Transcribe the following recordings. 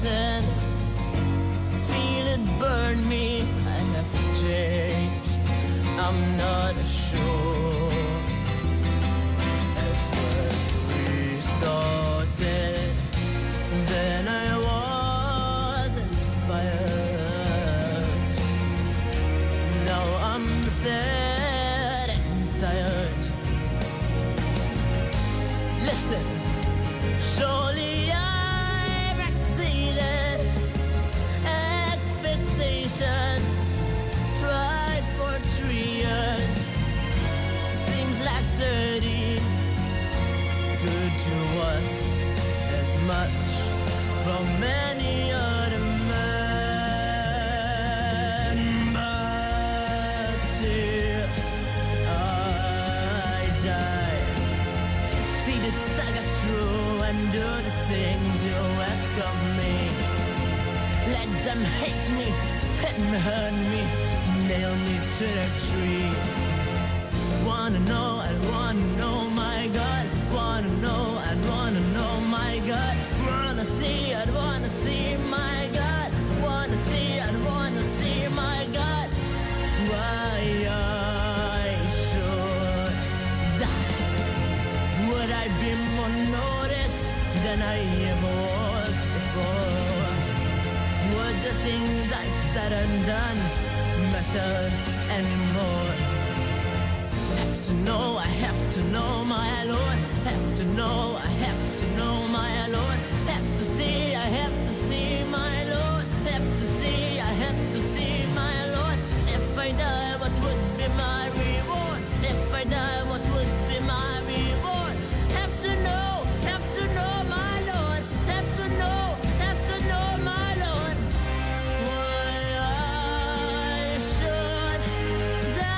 started. Feel it burn me, I have changed, I'm not sure. As when we started, then I was inspired. Now I'm sad and tired. Listen, surely I've exceeded expectations. Tried for 3 years, seems like 30. Could you ask as much from any other man? But if I die, see the saga through and do the things you ask of me. Let them hate me and hurt me, nail me to the tree. Wanna know, I wanna know, my God. Wanna know, I wanna know, my God. Wanna see, I wanna see, my God. Wanna see, I wanna see, my God. Why I should die? Would I be more noticed than I ever was before? Would the things I've said and done matter anymore? Have to know, I have to know, my Lord. Have to know, I have to know, my Lord. Have to see, I have to see, my Lord. Have to see, I have to see, my Lord. If I die, what would be my reward? If I die, what would be my reward? Have to know, my Lord. Have to know, my Lord. Why I should die?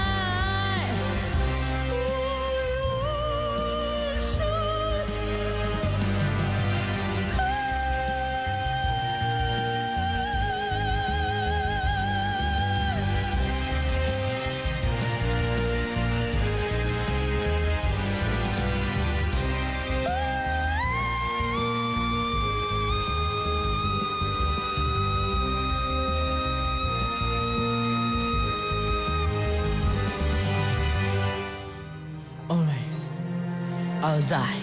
Alright, I'll die.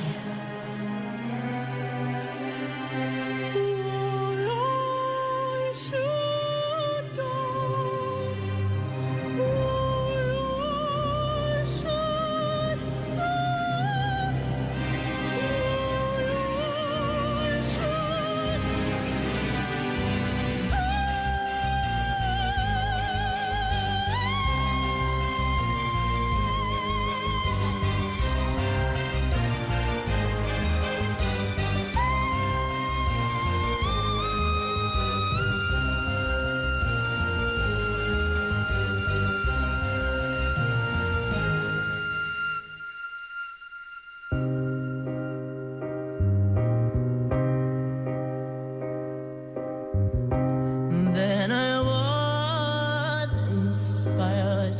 Then I was inspired.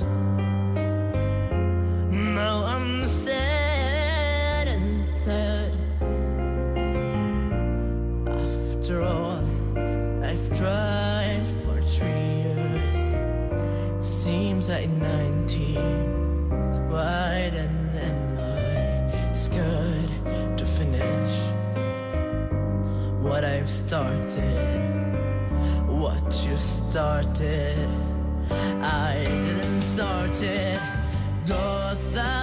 Now I'm sad and tired. After all, I've tried for 3 years. Seems like 19. Why then am I scared to finish what I've started? What you started, I didn't start it. Gotham